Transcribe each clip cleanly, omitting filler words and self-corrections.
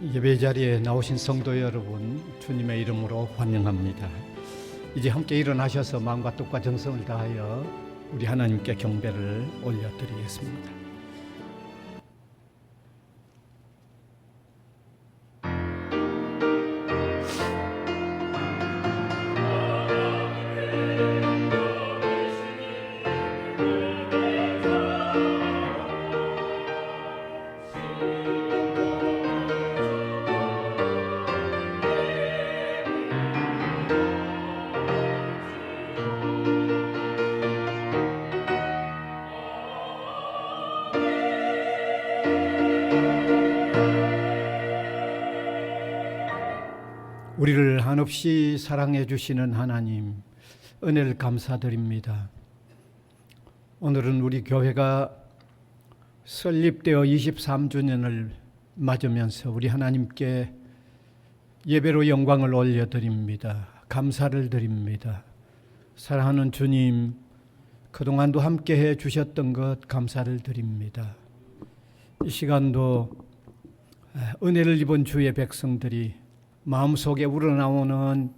예배 자리에 나오신 성도 여러분, 주님의 이름으로 환영합니다. 이제 함께 일어나셔서 마음과 뜻과 정성을 다하여 우리 하나님께 경배를 올려드리겠습니다. 우리를 한없이 사랑해 주시는 하나님, 은혜를 감사드립니다. 오늘은 우리 교회가 설립되어 23주년을 맞으면서 우리 하나님께 예배로 영광을 올려드립니다. 감사를 드립니다. 사랑하는 주님, 그동안도 함께해 주셨던 것 감사를 드립니다. 이 시간도 은혜를 입은 주의 백성들이 마음속에 우러나오는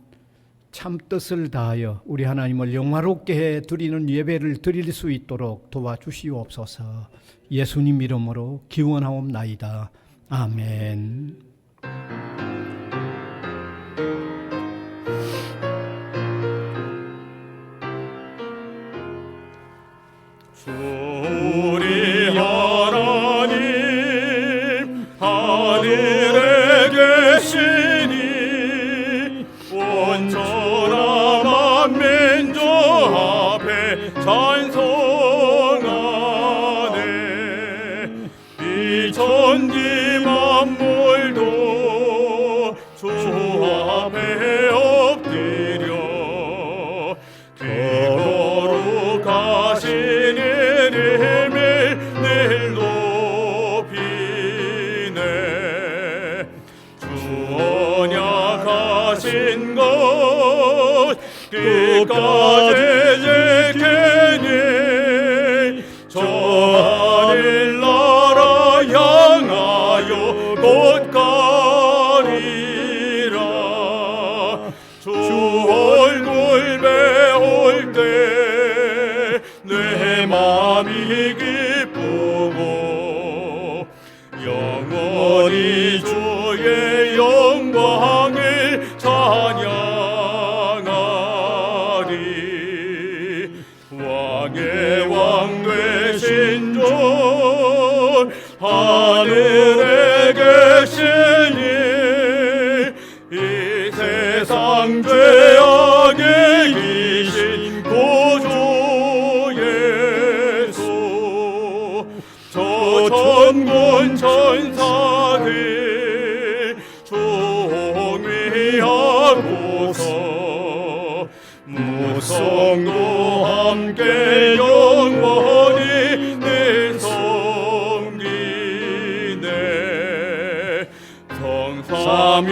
참 뜻을 다하여 우리 하나님을 영화롭게 해 드리는 예배를 드릴 수 있도록 도와주시옵소서. 예수님 이름으로 기원하옵나이다. 아멘. 우리 하나님 하늘에 계시니 온전한 만민족 앞에 찬송하네. 이 천지 만물도 주 앞에 엎드려 거룩하신 이름을 늘 높이네. 주 언약하신 것 끝까지 지키니 저 하늘 나라 향하여 곧 가리라. 주 얼굴 배울 때 내 마음이 기쁘고 영원히 주의 영광을 찬양하리. 왕의 왕 되신 주 하늘에 계시니 이 세상 죄악에 이기신 구주 예수. 저 천군 천사들 종위하고서 무성도 함께 영원히 늘 섬기네. 성삼위일체께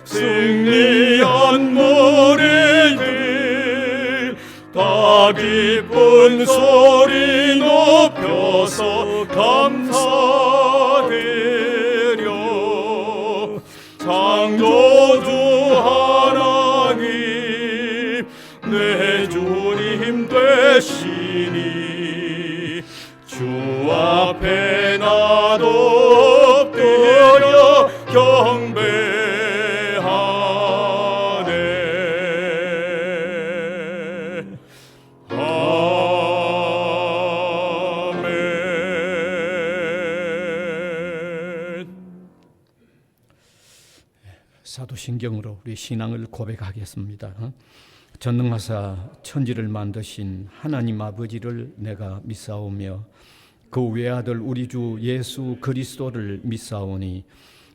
승리한 무리들 다 기쁜 소리 높여서 감사드려. 창조주 하나님 내 주님 되시니 주 앞에 나도 엎드려 경배하네. 아멘. 사도신경으로 우리 신앙을 고백하겠습니다. 전능하사 천지를 만드신 하나님 아버지를 내가 믿사오며 그 외아들 우리 주 예수 그리스도를 믿사오니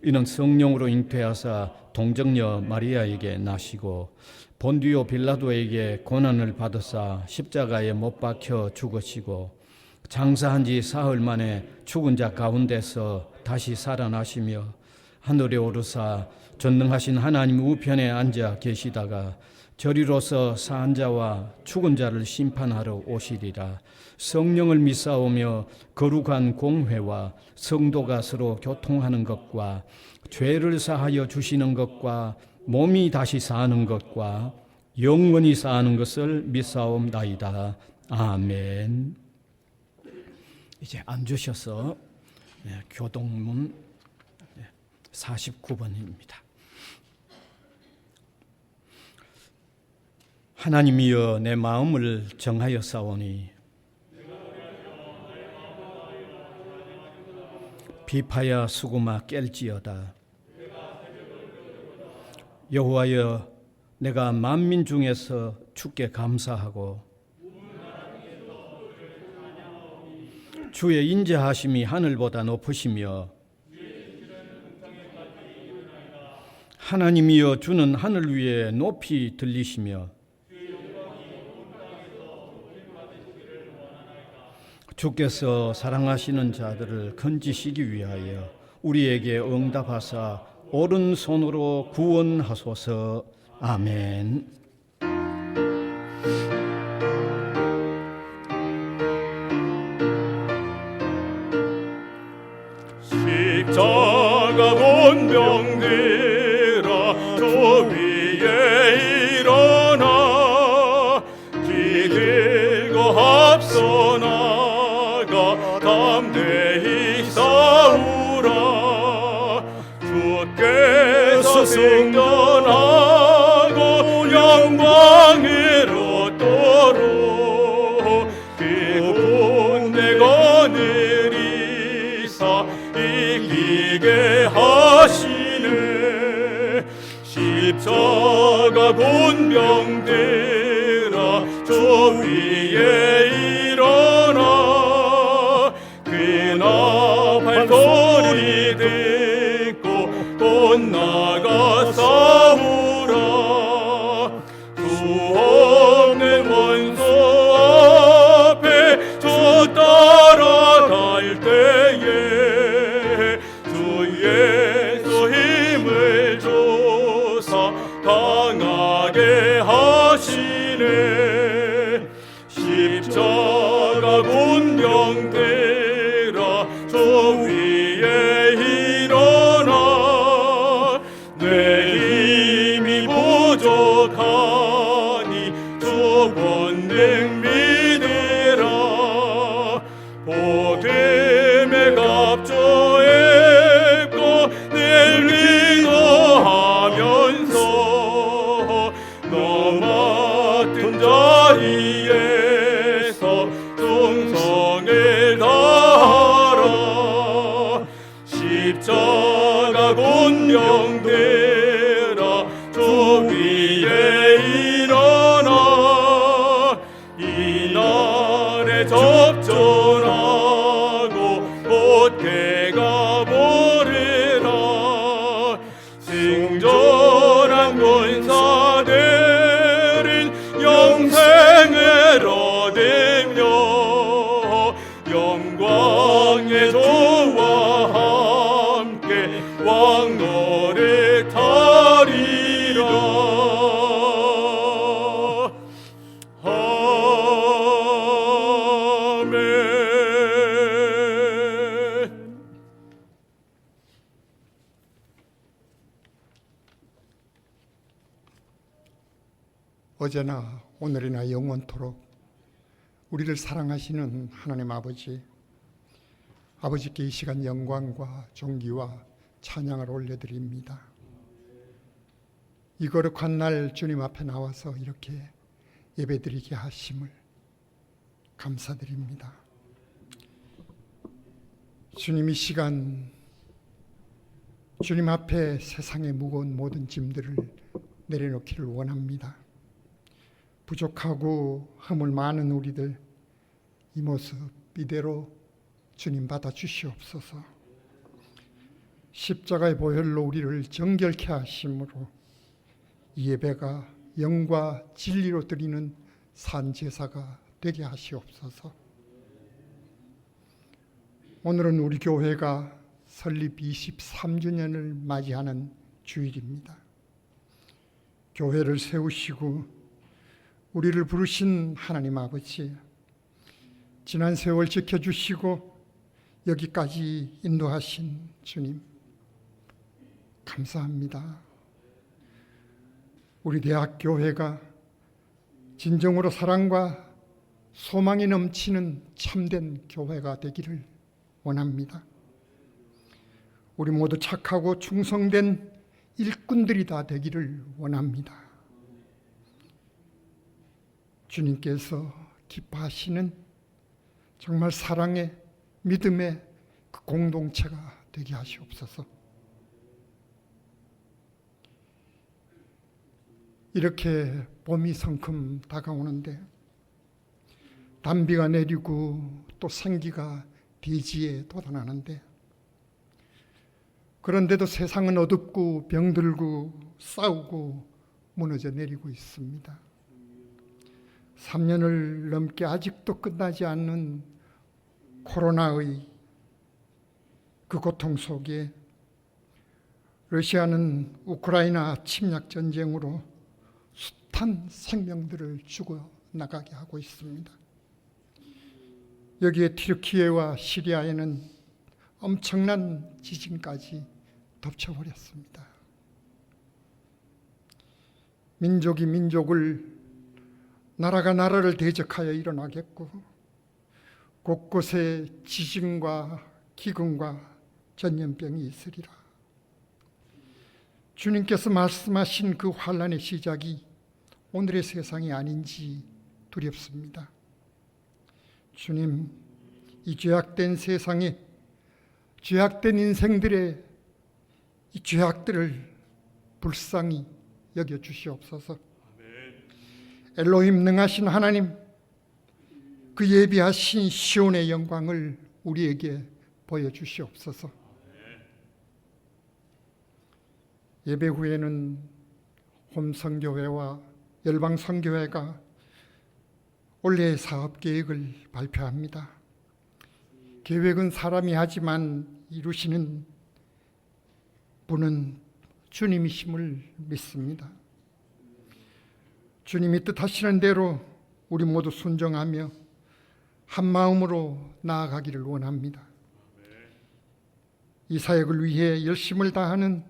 이는 성령으로 잉태하사 동정녀 마리아에게 나시고 본디오 빌라도에게 고난을 받으사 십자가에 못 박혀 죽으시고 장사한 지 사흘 만에 죽은 자 가운데서 다시 살아나시며 하늘에 오르사 전능하신 하나님 우편에 앉아 계시다가 저리로서 사한 자와 죽은 자를 심판하러 오시리라. 성령을 믿사오며 거룩한 공회와 성도가 서로 교통하는 것과 죄를 사하여 주시는 것과 몸이 다시 사는 것과 영원히 사는 것을 믿사옵나이다. 아멘. 이제 앉으셔서 교동문 49번입니다. 하나님이여 내 마음을 정하였사오니 비파야 수구마 깰지어다. 여호와여 내가 만민 중에서 주께 감사하고 주의 인자하심이 하늘보다 높으시며 하나님이여 주는 하늘 위에 높이 들리시며 주께서 사랑하시는 자들을 건지시기 위하여 우리에게 응답하사 오른손으로 구원하소서. 아멘. 십자가 본병들아 저 위에 일어나 기들고 앞서 나가 담대히 싸우라. 주께서 승천하고 영광을 얻도록 그 군대가 느리사 이기게 하시네. 십자가 군병들아 저 위에 일어나 그나 발소리 듣고 곧 나가 싸우라. 수 없는 원수 앞에 저 따라갈 때에 주의 힘을 줘서 강하게 하시네. 십자가 군병들아 저 위에 일어나 내 힘이 부족하니 주 권능 믿으라. 복음의 갑주에 늘 리더하면서 너 맡은 자리에서 충성을 다하라. 십자가 군병들아 저 위에 일어나 이날에 접전하고 곧게 가보리라. 승전한 군사들은 영생을 얻으며 영광의 주와 함께 왕노를 타리라. 아멘. 어제나 오늘이나 영원토록 우리를 사랑하시는 하나님 아버지께 이 시간 영광과 존귀와 찬양을 올려드립니다. 이 거룩한 날 주님 앞에 나와서 이렇게 예배드리게 하심을 감사드립니다. 주님, 이 시간 주님 앞에 세상의 무거운 모든 짐들을 내려놓기를 원합니다. 부족하고 허물 많은 우리들 이 모습 이대로 주님 받아 주시옵소서. 십자가의 보혈로 우리를 정결케 하심으로 이 예배가 영과 진리로 드리는 산 제사가 되게 하시옵소서. 오늘은 우리 교회가 설립 23주년을 맞이하는 주일입니다. 교회를 세우시고 우리를 부르신 하나님 아버지, 지난 세월 지켜주시고 여기까지 인도하신 주님, 감사합니다. 우리 대학교회가 진정으로 사랑과 소망이 넘치는 참된 교회가 되기를 원합니다. 우리 모두 착하고 충성된 일꾼들이 다 되기를 원합니다. 주님께서 기뻐하시는 정말 사랑의 믿음의 그 공동체가 되게 하시옵소서. 이렇게 봄이 성큼 다가오는데 단비가 내리고 또 생기가 대지에 돋아나는데, 그런데도 세상은 어둡고 병들고 싸우고 무너져 내리고 있습니다. 3년을 넘게 아직도 끝나지 않는 코로나의 그 고통 속에 러시아는 우크라이나 침략 전쟁으로 숱한 생명들을 죽어 나가게 하고 있습니다. 여기에 튀르키예와 시리아에는 엄청난 지진까지 덮쳐버렸습니다. 민족이 민족을, 나라가 나라를 대적하여 일어나겠고, 곳곳에 지진과 기근과 전염병이 있으리라. 주님께서 말씀하신 그 환난의 시작이 오늘의 세상이 아닌지 두렵습니다. 주님, 이 죄악된 세상에, 죄악된 인생들의 이 죄악들을 불쌍히 여겨주시옵소서. 엘로힘 능하신 하나님, 그 예비하신 시온의 영광을 우리에게 보여주시옵소서. 예배 후에는 홈성교회와 열방성교회가 올해의 사업계획을 발표합니다. 계획은 사람이 하지만 이루시는 분은 주님이심을 믿습니다. 주님이 뜻하시는 대로 우리 모두 순종하며 한 마음으로 나아가기를 원합니다. 이 사역을 위해 열심을 다하는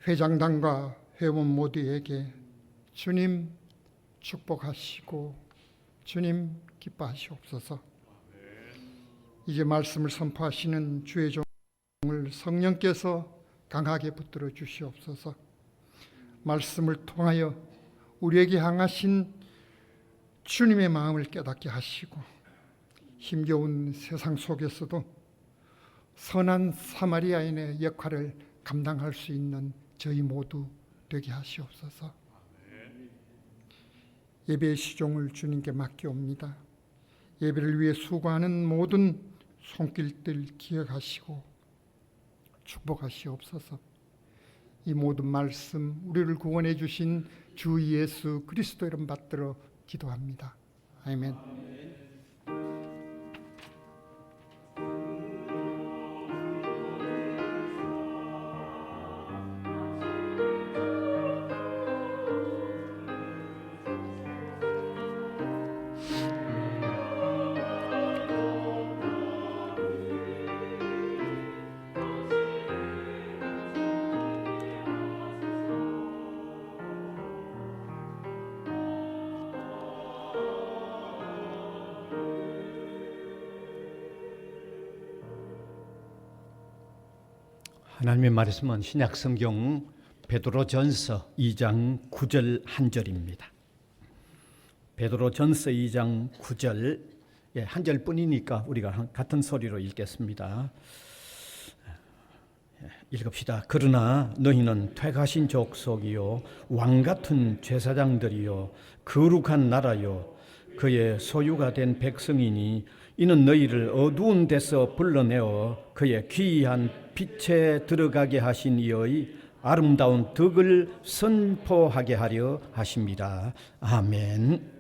회장단과 회원 모두에게 주님 축복하시고 주님 기뻐하시옵소서. 이제 말씀을 선포하시는 주의 종을 성령께서 강하게 붙들어 주시옵소서. 말씀을 통하여 우리에게 향하신 주님의 마음을 깨닫게 하시고, 힘겨운 세상 속에서도 선한 사마리아인의 역할을 감당할 수 있는 저희 모두 되게 하시옵소서. 예배의 시종을 주님께 맡겨옵니다. 예배를 위해 수고하는 모든 손길들 기억하시고 축복하시옵소서. 이 모든 말씀 우리를 구원해 주신 주 예수 그리스도 이름 받들어 기도합니다. 아멘. 하나님의 말씀은 신약성경 베드로전서 2장 9절 한 절입니다. 베드로전서 2장 9절, 한 절뿐이니까 우리가 같은 소리로 읽겠습니다. 읽읍시다. 그러나 너희는 퇴가신 족속이요 왕같은 제사장들이요 거룩한 나라요 그의 소유가 된 백성이니 이는 너희를 어두운 데서 불러내어 그의 귀한 빛에 들어가게 하신 이의 아름다운 덕을 선포하게 하려 하십니다. 아멘.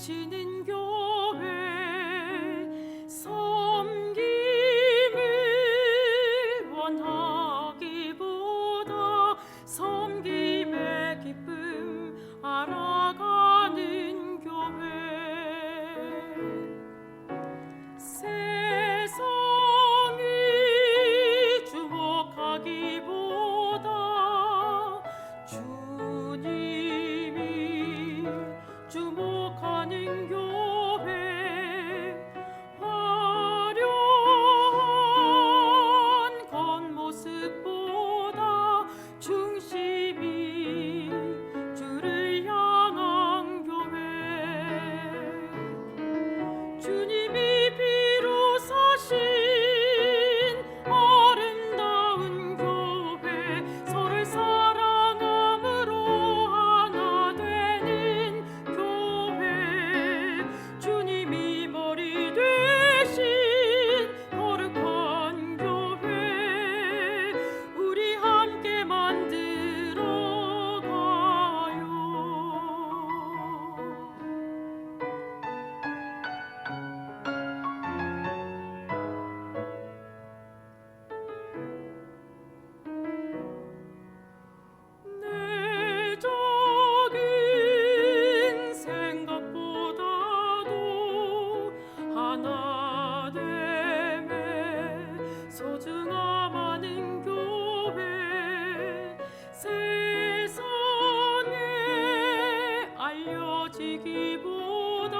넘치는 교회 섬김을 원하기보다 섬김의 기쁨 알아가는 교회 세상이 주목하기보다 주님이 주목하는 교회 화려한 겉모습보다 중심이 주를 향한 교회 주님이 비로 사신 아름다운 교회 서로를 사랑함으로 하나 되는 교회 주님이 머리 되신 거룩한 교회 우리 함께 만들어 가요. 내 적은 생각보다도 하나 됨에 소중함하는 교회 세상에 알려지기보다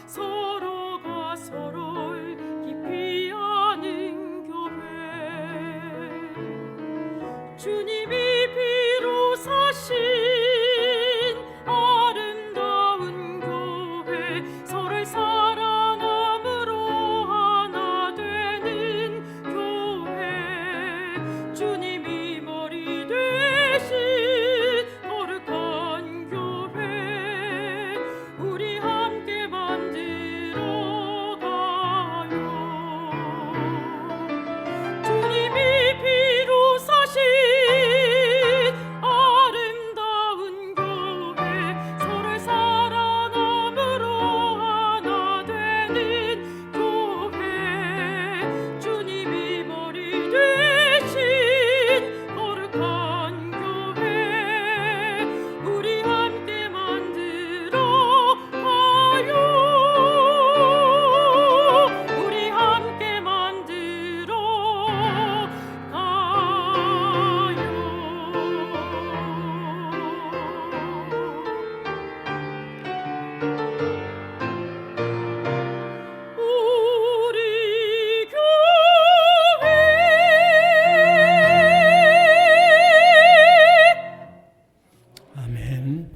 서로가 서로를 깊이 아는 교회 주님이 비로 사신 아름다운 교회 서로를 사랑함으로 하나 되는 교회 주님이 머리 되신 거룩한 교회 우리 함께 만들어 가요. 주님이 비로 사신 아름다운 교회 서로를 사랑함으로 하나 되는 교회 주님이 머리 되신 거룩한 교회 우리 함께 만들어 가요. 우리 함께 만들어 우리 교회 아멘.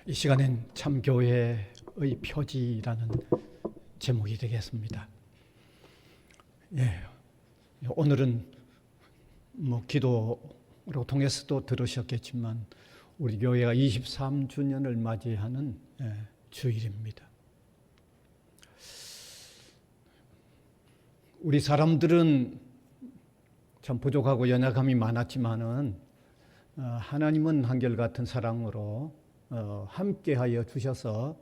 이 시간엔 참교회의 표지라는 제목이 되겠습니다. 오늘은 기도로 통해서도 들으셨겠지만 우리 교회가 23주년을 맞이하는 주일입니다. 우리 사람들은 참 부족하고 연약함이 많았지만은 하나님은 한결같은 사랑으로 함께하여 주셔서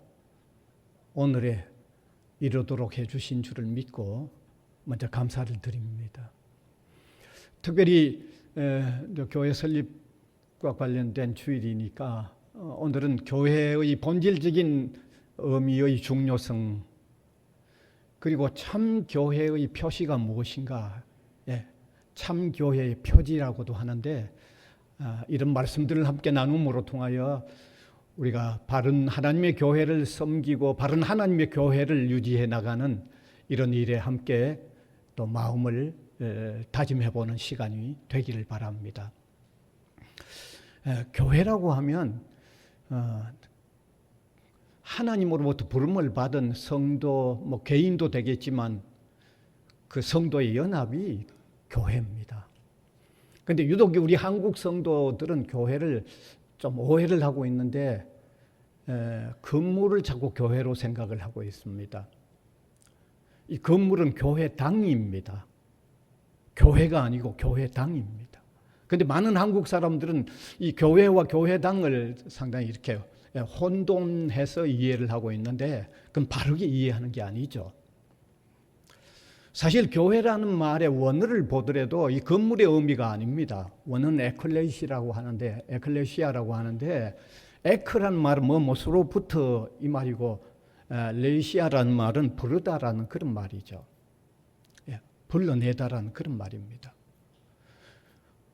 오늘에 이르도록 해주신 줄을 믿고 먼저 감사를 드립니다. 특별히 교회 설립과 관련된 주일이니까 오늘은 교회의 본질적인 의미의 중요성 그리고 참 교회의 표시가 무엇인가, 참 교회의 표지라고도 하는데 이런 말씀들을 함께 나눔으로 통하여 우리가 바른 하나님의 교회를 섬기고 바른 하나님의 교회를 유지해 나가는 이런 일에 함께 또 마음을 다짐해보는 시간이 되기를 바랍니다. 교회라고 하면 하나님으로부터 부름을 받은 성도, 개인도 되겠지만 그 성도의 연합이 교회입니다. 그런데 유독 우리 한국 성도들은 교회를 좀 오해를 하고 있는데 건물을 자꾸 교회로 생각을 하고 있습니다. 이 건물은 교회당입니다. 교회가 아니고 교회당입니다. 그런데 많은 한국 사람들은 이 교회와 교회당을 상당히 이렇게 혼돈해서 이해를 하고 있는데 그건 바르게 이해하는 게 아니죠. 사실 교회라는 말의 원어를 보더라도 이 건물의 의미가 아닙니다. 원어는 에클레시아라고 하는데 에크라는 말은 뭐뭐로부터 이 말이고 레시아라는 말은 부르다라는 그런 말이죠. 불러내다라는 그런 말입니다.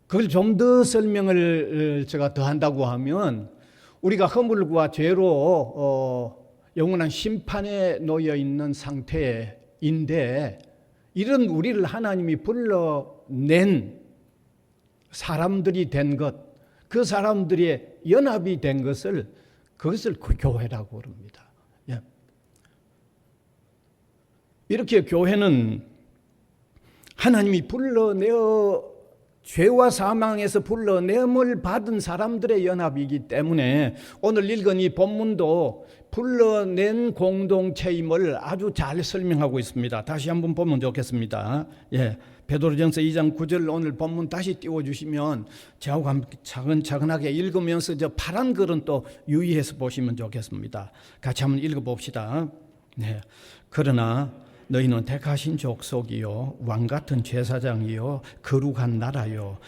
그걸 좀 더 설명을 제가 더 한다고 하면 우리가 허물과 죄로 영원한 심판에 놓여 있는 상태인데 이런 우리를 하나님이 불러낸 사람들이 된 것, 그 사람들의 연합이 된 것을 그것을 교회라고 그럽니다. 이렇게 교회는 하나님이 불러내어 죄와 사망에서 불러냄을 받은 사람들의 연합이기 때문에 오늘 읽은 이 본문도 불러낸 공동체임을 아주 잘 설명하고 있습니다. 다시 한번 보면 좋겠습니다. 베드로전서 2장 9절 오늘 본문 다시 띄워주시면 저하고 함께 차근차근하게 읽으면서 저 파란 글은 또 유의해서 보시면 좋겠습니다. 같이 한번 읽어봅시다. 그러나 너희는 택하신 족속이요 왕같은 제사장이요 거룩한 나라요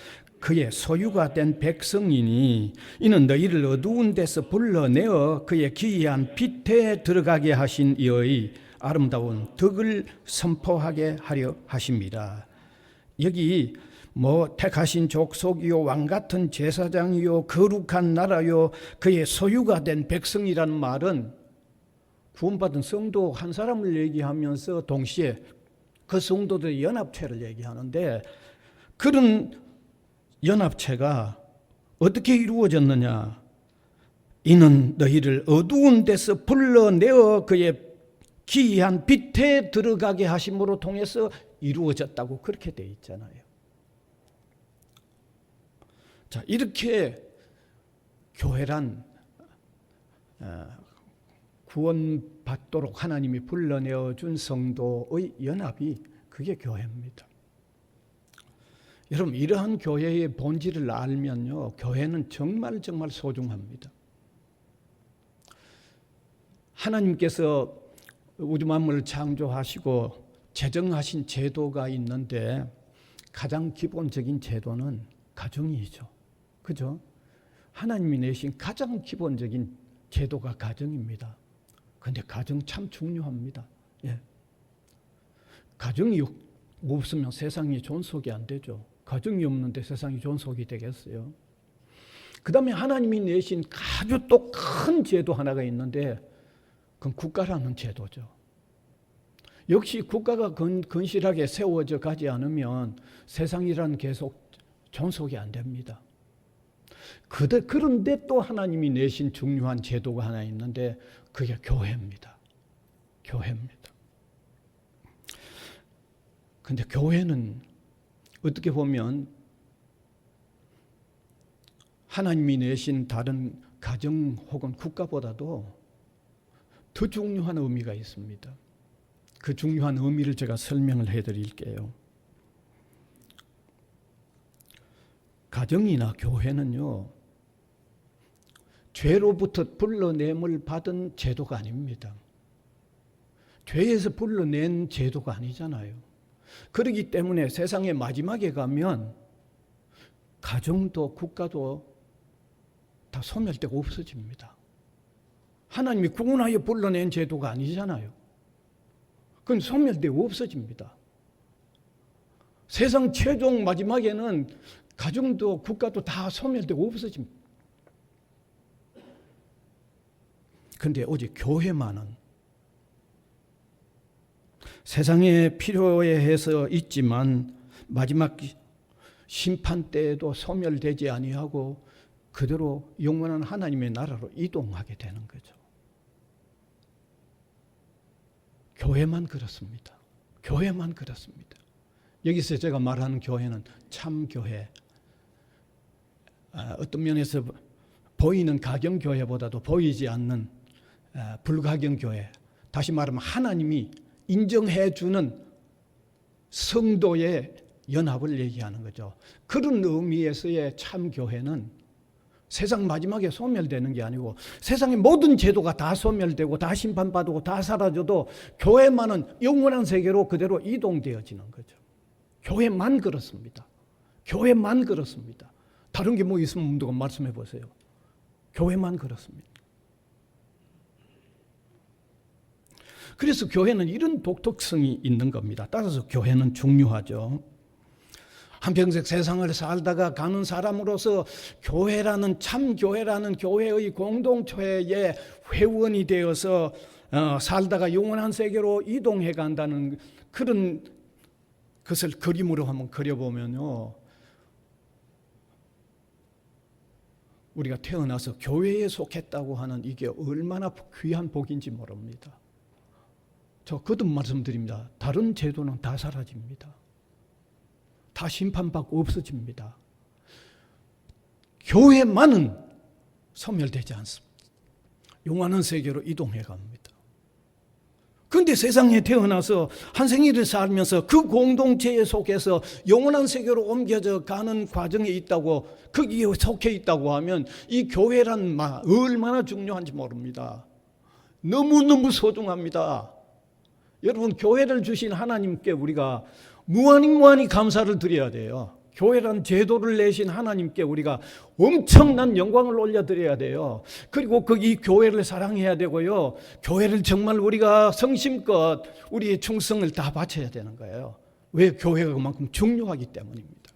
그의 소유가 된 백성이니 이는 너희를 어두운 데서 불러내어 그의 기이한 빛에 들어가게 하신 이의 아름다운 덕을 선포하게 하려 하십니다. 여기 택하신 족속이요 왕같은 제사장이요 거룩한 나라요 그의 소유가 된 백성이라는 말은 구원받은 성도 한 사람을 얘기하면서 동시에 그 성도들의 연합체를 얘기하는데 그런 연합체가 어떻게 이루어졌느냐? 이는 너희를 어두운 데서 불러내어 그의 기이한 빛에 들어가게 하심으로 통해서 이루어졌다고 그렇게 돼 있잖아요. 자, 이렇게 교회란 구원받도록 하나님이 불러내어 준 성도의 연합이 그게 교회입니다. 여러분 이러한 교회의 본질을 알면요 교회는 정말 소중합니다. 하나님께서 우주 만물을 창조하시고 제정하신 제도가 있는데 가장 기본적인 제도는 가정이죠. 그죠? 하나님이 내신 가장 기본적인 제도가 가정입니다. 그런데 가정 참 중요합니다. 가정이 없으면 세상이 존속이 안 되죠. 가정이 없는데 세상이 존속이 되겠어요? 그 다음에 하나님이 내신 아주 또 큰 제도 하나가 있는데 그건 국가라는 제도죠. 역시 국가가 건실하게 세워져 가지 않으면 세상이란 계속 존속이 안 됩니다. 그런데 또 하나님이 내신 중요한 제도가 하나 있는데 그게 교회입니다. 교회입니다. 근데 교회는 어떻게 보면 하나님이 내신 다른 가정 혹은 국가보다도 더 중요한 의미가 있습니다. 그 중요한 의미를 제가 설명을 해드릴게요. 가정이나 교회는요, 죄로부터 불러냄을 받은 제도가 아닙니다. 죄에서 불러낸 제도가 아니잖아요. 그렇기 때문에 세상의 마지막에 가면 가정도 국가도 다 소멸되고 없어집니다. 하나님이 구원하여 불러낸 제도가 아니잖아요. 그건 소멸되고 없어집니다. 세상 최종 마지막에는 가정도 국가도 다 소멸되고 없어집니다. 그런데 오직 교회만은 세상에 필요해서 있지만 마지막 심판 때에도 소멸되지 아니하고 그대로 영원한 하나님의 나라로 이동하게 되는 거죠. 교회만 그렇습니다. 교회만 그렇습니다. 여기서 제가 말하는 교회는 참 교회, 어떤 면에서 보이는 가경교회보다도 보이지 않는 불가경교회, 다시 말하면 하나님이 인정해 주는 성도의 연합을 얘기하는 거죠. 그런 의미에서의 참 교회는 세상 마지막에 소멸되는 게 아니고 세상의 모든 제도가 다 소멸되고 다 심판받고 다 사라져도 교회만은 영원한 세계로 그대로 이동되어지는 거죠. 교회만 그렇습니다. 교회만 그렇습니다. 다른 게 뭐 있으면 누가 말씀해 보세요. 교회만 그렇습니다. 그래서 교회는 이런 독특성이 있는 겁니다. 따라서 교회는 중요하죠. 한평생 세상을 살다가 가는 사람으로서 교회라는 참 교회라는 교회의 공동체의 회원이 되어서 살다가 영원한 세계로 이동해 간다는 그런 것을 그림으로 한번 그려보면요, 우리가 태어나서 교회에 속했다고 하는 이게 얼마나 귀한 복인지 모릅니다. 저 거듭 말씀드립니다. 다른 제도는 다 사라집니다. 다 심판받고 없어집니다. 교회만은 소멸되지 않습니다. 영원한 세계로 이동해 갑니다. 그런데 세상에 태어나서 한 생일을 살면서 그 공동체 속에서 영원한 세계로 옮겨져 가는 과정에 있다고, 거기에 속해 있다고 하면 이 교회란 얼마나 중요한지 모릅니다. 너무너무 소중합니다. 여러분, 교회를 주신 하나님께 우리가 무한히 감사를 드려야 돼요. 교회란 제도를 내신 하나님께 우리가 엄청난 영광을 올려드려야 돼요. 그리고 이 교회를 사랑해야 되고요. 교회를 정말 우리가 성심껏 우리의 충성을 다 바쳐야 되는 거예요. 왜? 교회가 그만큼 중요하기 때문입니다.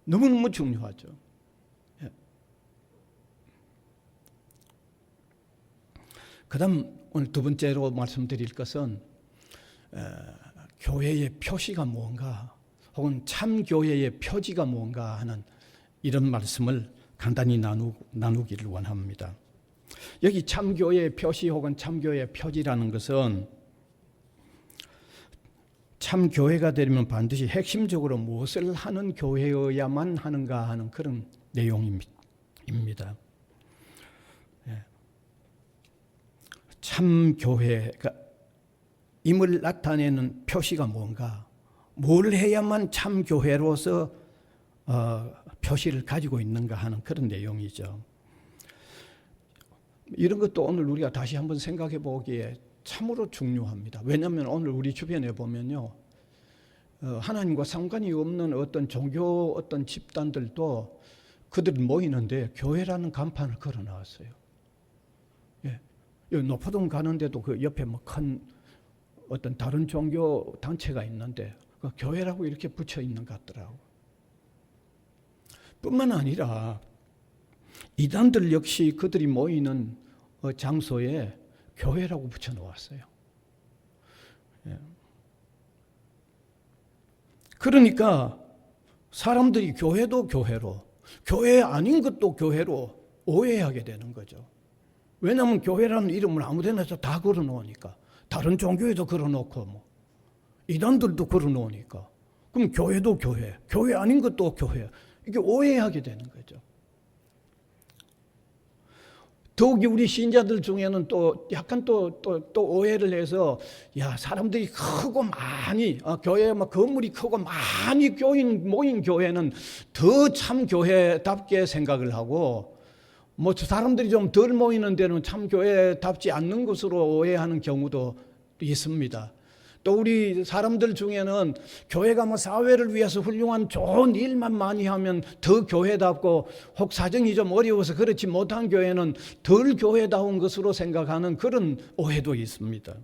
너무너무 중요하죠. 그 다음 오늘 두 번째로 말씀드릴 것은 교회의 표시가 무언가, 혹은 참교회의 표지가 무언가 하는 이런 말씀을 간단히 나누기를 원합니다. 여기 참교회의 표시 혹은 참교회의 표지라는 것은 참교회가 되려면 반드시 핵심적으로 무엇을 하는 교회여야만 하는가 하는 그런 내용입니다. 참교회가 임을 나타내는 표시가 뭔가, 뭘 해야만 참교회로서 표시를 가지고 있는가 하는 그런 내용이죠. 이런 것도 오늘 우리가 다시 한번 생각해 보기에 참으로 중요합니다. 왜냐하면 오늘 우리 주변에 보면요, 하나님과 상관이 없는 어떤 종교 어떤 집단들도 그들 모이는데 교회라는 간판을 걸어 놨어요. 예. 여기 노포동 가는데도 그 옆에 뭐 큰 어떤 다른 종교 단체가 있는데 그 교회라고 이렇게 붙여 있는 것 같더라고. 뿐만 아니라 이단들 역시 그들이 모이는 장소에 교회라고 붙여 놓았어요. 예. 그러니까 사람들이 교회도 교회로, 교회 아닌 것도 교회로 오해하게 되는 거죠. 왜냐하면 교회라는 이름을 아무데나서 다 걸어 놓으니까. 다른 종교에도 걸어놓고 뭐 이단들도 걸어놓으니까, 그럼 교회도 교회, 교회 아닌 것도 교회, 이게 오해하게 되는 거죠. 더욱이 우리 신자들 중에는 또 약간 또 오해를 해서, 야, 사람들이 크고 많이 교회 막 건물이 크고 많이 모인 교회는 더 참 교회답게 생각을 하고, 뭐 사람들이 좀 덜 모이는 데는 참 교회답지 않는 것으로 오해하는 경우도 있습니다. 또 우리 사람들 중에는 교회가 뭐 사회를 위해서 훌륭한 좋은 일만 많이 하면 더 교회답고, 혹 사정이 좀 어려워서 그렇지 못한 교회는 덜 교회다운 것으로 생각하는 그런 오해도 있습니다.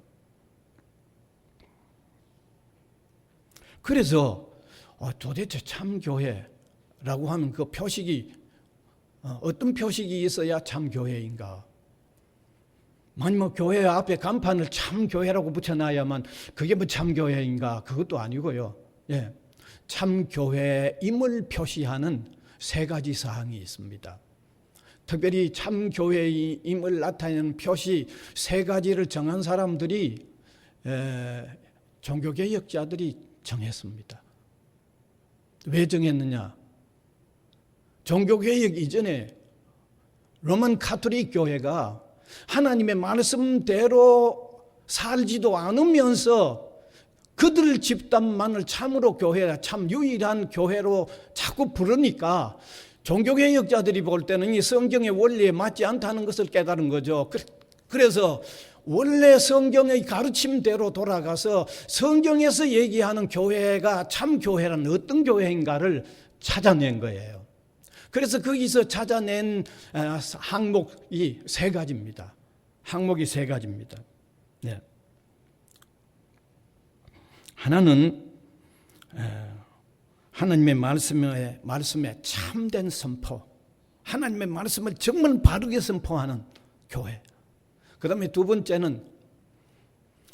그래서 도대체 참 교회라고 하는 그 표식이 어떤 표식이 있어야 참 교회인가? 아니면 교회 앞에 간판을 참 교회라고 붙여놔야만 그게 뭐 참 교회인가? 그것도 아니고요. 예, 참 교회임을 표시하는 세 가지 사항이 있습니다. 특별히 참 교회임을 나타내는 표시 세 가지를 정한 사람들이 종교개혁자들이 정했습니다. 왜 정했느냐? 종교개혁 이전에 로만 카톨릭 교회가 하나님의 말씀대로 살지도 않으면서 그들 집단만을 참으로 교회라, 참 유일한 교회로 자꾸 부르니까 종교개혁자들이 볼 때는 이 성경의 원리에 맞지 않다는 것을 깨달은 거죠. 그래서 원래 성경의 가르침대로 돌아가서 성경에서 얘기하는 교회가 참 교회란 어떤 교회인가를 찾아낸 거예요. 그래서 거기서 찾아낸 항목이 세 가지입니다. 항목이 세 가지입니다. 네. 하나는 하나님의 말씀에 참된 선포, 하나님의 말씀을 정말 바르게 선포하는 교회. 그 다음에 두 번째는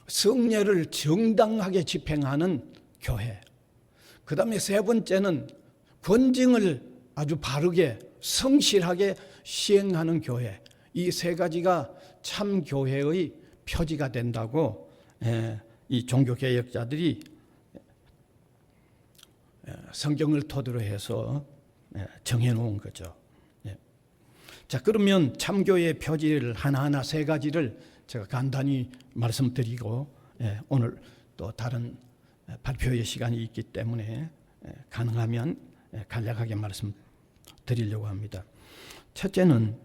성례를 정당하게 집행하는 교회. 그 다음에 세 번째는 권징을 아주 바르게 성실하게 시행하는 교회. 이 세 가지가 참 교회의 표지가 된다고 이 종교개혁자들이 성경을 토대로 해서 정해놓은 거죠. 자, 그러면 참교회의 표지를 하나하나 세 가지를 제가 간단히 말씀드리고 오늘 또 다른 발표의 시간이 있기 때문에 가능하면 간략하게 말씀드리려고 합니다. 첫째는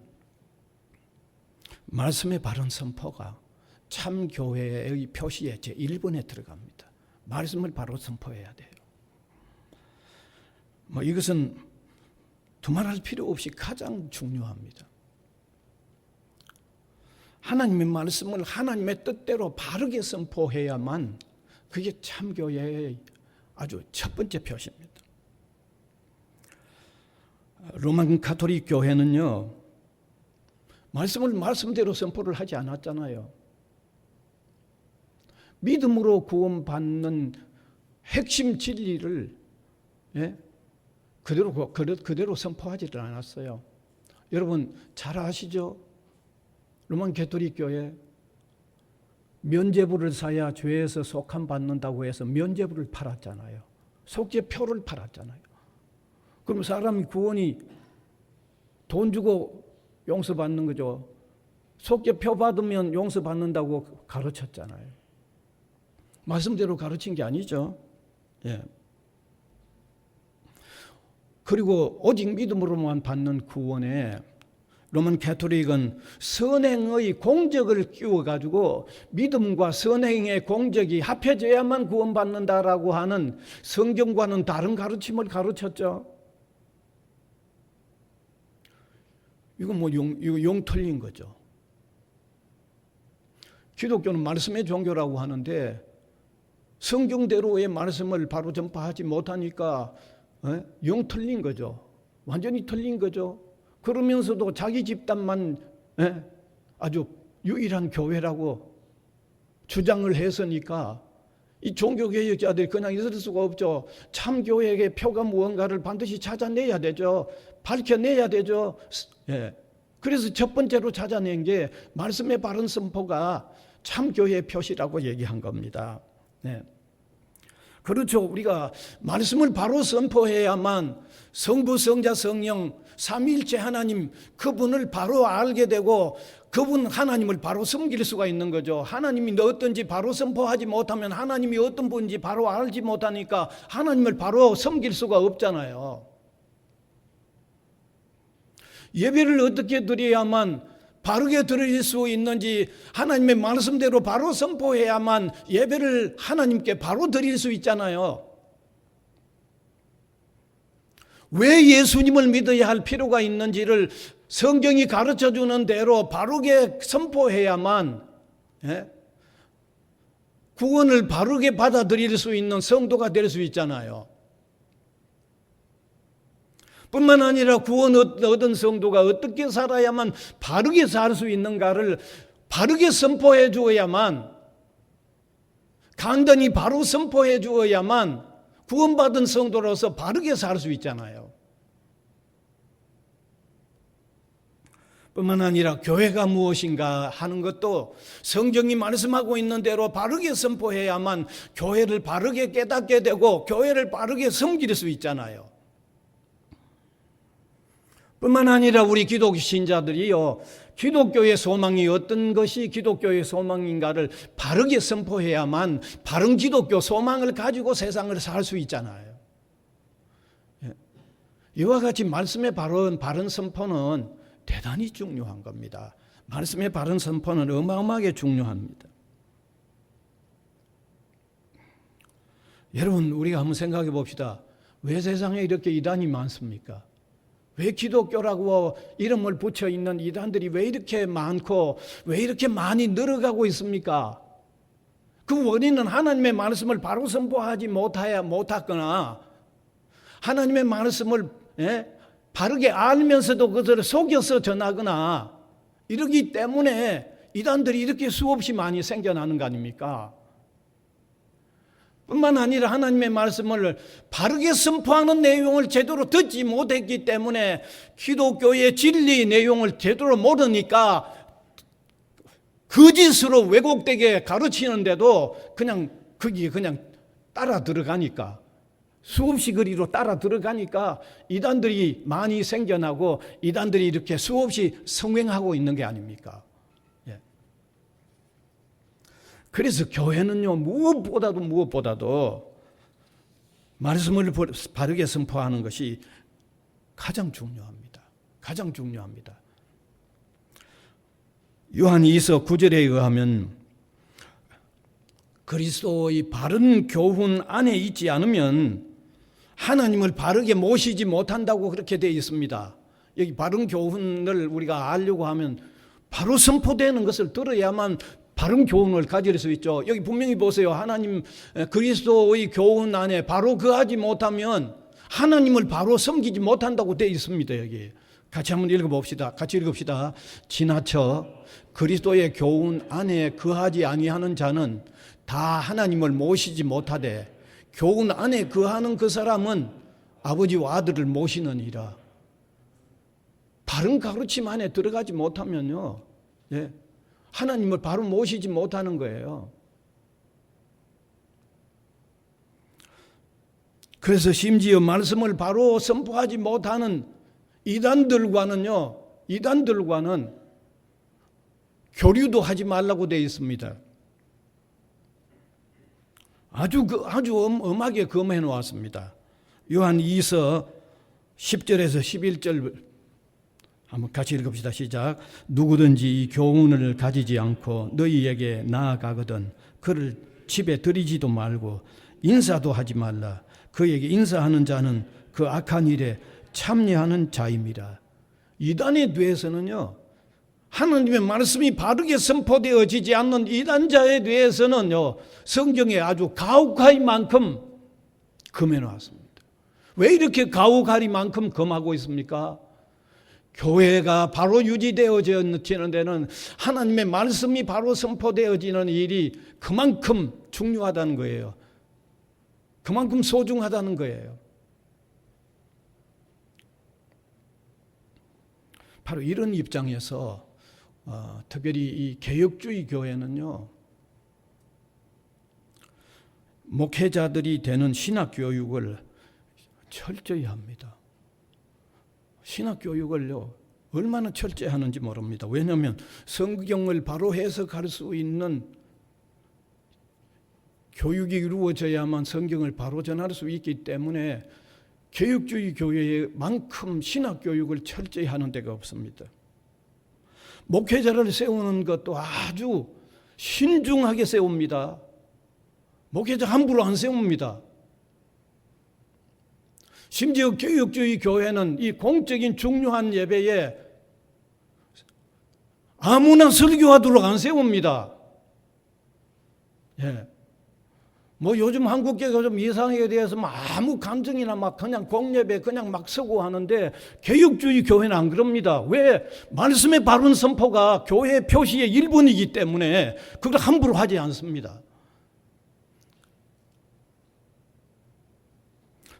말씀의 바른 선포가 참교회의 표시에 제1번에 들어갑니다. 말씀을 바로 선포해야 돼요. 이것은 두말할 필요 없이 가장 중요합니다. 하나님의 말씀을 하나님의 뜻대로 바르게 선포해야만 그게 참교회의 아주 첫 번째 표시입니다. 로만 가톨릭 교회는요, 말씀을 말씀대로 선포를 하지 않았잖아요. 믿음으로 구원받는 핵심 진리를 그대로 선포하지를 않았어요. 여러분 잘 아시죠? 로만 가톨릭 교회 면죄부를 사야 죄에서 속함 받는다고 해서 면죄부를 팔았잖아요. 속죄표를 팔았잖아요. 그럼 사람이 구원이 돈 주고 용서받는 거죠. 속죄표 받으면 용서받는다고 가르쳤잖아요. 말씀대로 가르친 게 아니죠. 예. 그리고 오직 믿음으로만 받는 구원에 로만 가톨릭은 선행의 공적을 끼워가지고 믿음과 선행의 공적이 합해져야만 구원받는다라고 하는 성경과는 다른 가르침을 가르쳤죠. 이거 용 틀린 거죠. 기독교는 말씀의 종교라고 하는데 성경대로의 말씀을 바로 전파하지 못하니까 용 틀린 거죠. 완전히 틀린 거죠. 그러면서도 자기 집단만 아주 유일한 교회라고 주장을 했으니까 이 종교개혁자들이 그냥 있을 수가 없죠. 참교회의 표가 무언가를 반드시 찾아내야 되죠. 밝혀내야 되죠. 그래서 첫 번째로 찾아낸 게 말씀의 바른 선포가 참교회의 표시라고 얘기한 겁니다. 그렇죠. 우리가 말씀을 바로 선포해야만 성부, 성자, 성령 삼위일체 하나님 그분을 바로 알게 되고 그분 하나님을 바로 섬길 수가 있는 거죠. 하나님이 어떤지 바로 선포하지 못하면 하나님이 어떤 분인지 바로 알지 못하니까 하나님을 바로 섬길 수가 없잖아요. 예배를 어떻게 드려야만 바르게 드릴 수 있는지 하나님의 말씀대로 바로 선포해야만 예배를 하나님께 바로 드릴 수 있잖아요. 왜 예수님을 믿어야 할 필요가 있는지를 성경이 가르쳐주는 대로 바르게 선포해야만 구원을 바르게 받아들일 수 있는 성도가 될 수 있잖아요. 뿐만 아니라 구원 얻은 성도가 어떻게 살아야만 바르게 살 수 있는가를 바르게 선포해 주어야만, 간단히 바로 선포해 주어야만 구원받은 성도로서 바르게 살 수 있잖아요. 뿐만 아니라 교회가 무엇인가 하는 것도 성경이 말씀하고 있는 대로 바르게 선포해야만 교회를 바르게 깨닫게 되고 교회를 바르게 섬길 수 있잖아요. 뿐만 아니라 우리 기독교 신자들이요, 기독교의 소망이 어떤 것이 기독교의 소망인가를 바르게 선포해야만 바른 기독교 소망을 가지고 세상을 살 수 있잖아요. 이와 같이 말씀의 바른 선포는 대단히 중요한 겁니다. 말씀의 바른 선포는 어마어마하게 중요합니다. 여러분, 우리가 한번 생각해 봅시다. 왜 세상에 이렇게 이단이 많습니까? 왜 기독교라고 이름을 붙여 있는 이단들이 왜 이렇게 많고 왜 이렇게 많이 늘어가고 있습니까? 그 원인은 하나님의 말씀을 바로 선포하지 못하거나 하나님의 말씀을 바르게 알면서도 그것을 속여서 전하거나 이러기 때문에 이단들이 이렇게 수없이 많이 생겨나는 거 아닙니까? 뿐만 아니라 하나님의 말씀을 바르게 선포하는 내용을 제대로 듣지 못했기 때문에 기독교의 진리 내용을 제대로 모르니까 거짓으로 왜곡되게 가르치는데도 거기에 그냥 따라 들어가니까, 수없이 그리로 따라 들어가니까 이단들이 많이 생겨나고 이단들이 이렇게 수없이 성행하고 있는 게 아닙니까? 그래서 교회는요, 무엇보다도 말씀을 바르게 선포하는 것이 가장 중요합니다. 가장 중요합니다. 요한 2서 9절에 의하면 그리스도의 바른 교훈 안에 있지 않으면 하나님을 바르게 모시지 못한다고 그렇게 되어 있습니다. 여기 바른 교훈을 우리가 알려고 하면 바로 선포되는 것을 들어야만 바른 교훈을 가질 수 있죠. 여기 분명히 보세요. 하나님 그리스도의 교훈 안에 바로 거하지 못하면 하나님을 바로 섬기지 못한다고 되어 있습니다. 여기 같이 한번 읽어봅시다. 같이 읽읍시다. 지나쳐 그리스도의 교훈 안에 거하지 아니하는 자는 다 하나님을 모시지 못하되 교훈 안에 거하는 그 사람은 아버지와 아들을 모시느니라. 바른 가르침 안에 들어가지 못하면요, 하나님을 바로 모시지 못하는 거예요. 그래서 심지어 말씀을 바로 선포하지 못하는 이단들과는 교류도 하지 말라고 되어 있습니다. 아주 엄하게 금해 놓았습니다. 요한 2서 10절에서 11절 한번 같이 읽읍시다. 시작. 누구든지 이 교훈을 가지지 않고 너희에게 나아가거든 그를 집에 들이지도 말고 인사도 하지 말라. 그에게 인사하는 자는 그 악한 일에 참여하는 자임이라. 이단에 대해서는요, 하나님의 말씀이 바르게 선포되어지지 않는 이단자에 대해서는요, 성경에 아주 가혹하리만큼 금해 놓았습니다. 왜 이렇게 가혹하리만큼 금하고 있습니까? 교회가 바로 유지되어지는 데는 하나님의 말씀이 바로 선포되어지는 일이 그만큼 중요하다는 거예요. 그만큼 소중하다는 거예요. 바로 이런 입장에서 특별히 이 개혁주의 교회는요, 목회자들이 되는 신학교육을 철저히 합니다. 신학교육을요, 얼마나 철저히 하는지 모릅니다. 왜냐하면 성경을 바로 해석할 수 있는 교육이 이루어져야만 성경을 바로 전할 수 있기 때문에 개혁주의 교회만큼 신학교육을 철저히 하는 데가 없습니다. 목회자를 세우는 것도 아주 신중하게 세웁니다. 목회자 함부로 안 세웁니다. 심지어 개혁주의 교회는 이 공적인 중요한 예배에 아무나 설교하도록 안 세웁니다. 요즘 한국교회가 좀 이상하게 대해서 아무 감정이나 그냥 공예배 그냥 막 서고 하는데 개혁주의 교회는 안 그럽니다. 왜? 말씀의 바른 선포가 교회 표시의 일부이기 때문에 그걸 함부로 하지 않습니다.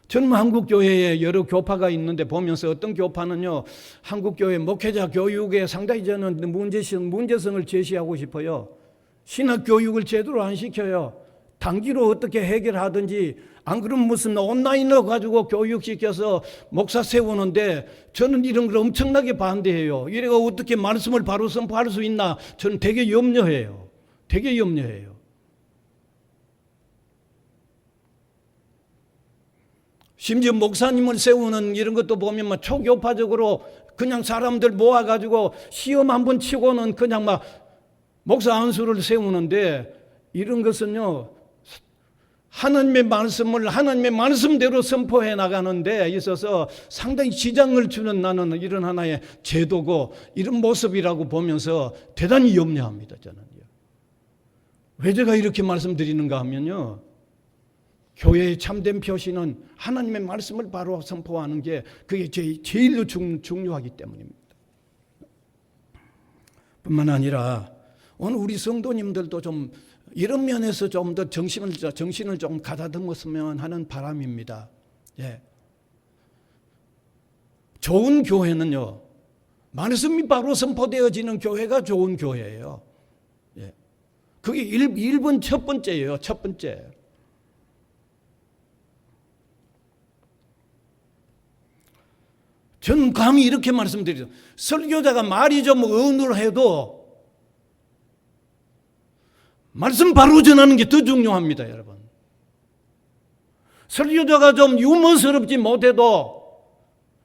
저는 한국교회에 여러 교파가 있는데 보면서 어떤 교파는요, 한국교회 목회자 교육에 상당히 저는 문제성을 제시하고 싶어요. 신학교육을 제대로 안 시켜요. 단기로 어떻게 해결하든지, 안 그러면 무슨 온라인으로 가지고 교육시켜서 목사 세우는데 저는 이런 걸 엄청나게 반대해요. 이래가 어떻게 말씀을 바로 선포할 수 있나 저는 되게 염려해요. 되게 염려해요. 심지어 목사님을 세우는 이런 것도 보면 막 초교파적으로 그냥 사람들 모아가지고 시험 한 번 치고는 그냥 막 목사 안수를 세우는데, 이런 것은요, 하나님의 말씀대로 선포해 나가는 데 있어서 상당히 지장을 주는 나는 이런 하나의 제도고 이런 모습이라고 보면서 대단히 염려합니다, 저는요. 왜 제가 이렇게 말씀드리는가 하면요, 교회의 참된 표시는 하나님의 말씀을 바로 선포하는 게 그게 제일로 중요하기 때문입니다. 뿐만 아니라 오늘 우리 성도님들도 좀 이런 면에서 좀 더 정신을 좀 가다듬었으면 하는 바람입니다. 예. 좋은 교회는요, 말씀이 바로 선포되어지는 교회가 좋은 교회예요. 예. 그게 1번 첫 번째예요. 첫 번째. 저는 감히 이렇게 말씀드리죠. 설교자가 말이 좀 어눌해도 말씀 바로 전하는 게 더 중요합니다, 여러분. 설교자가 좀 유머스럽지 못해도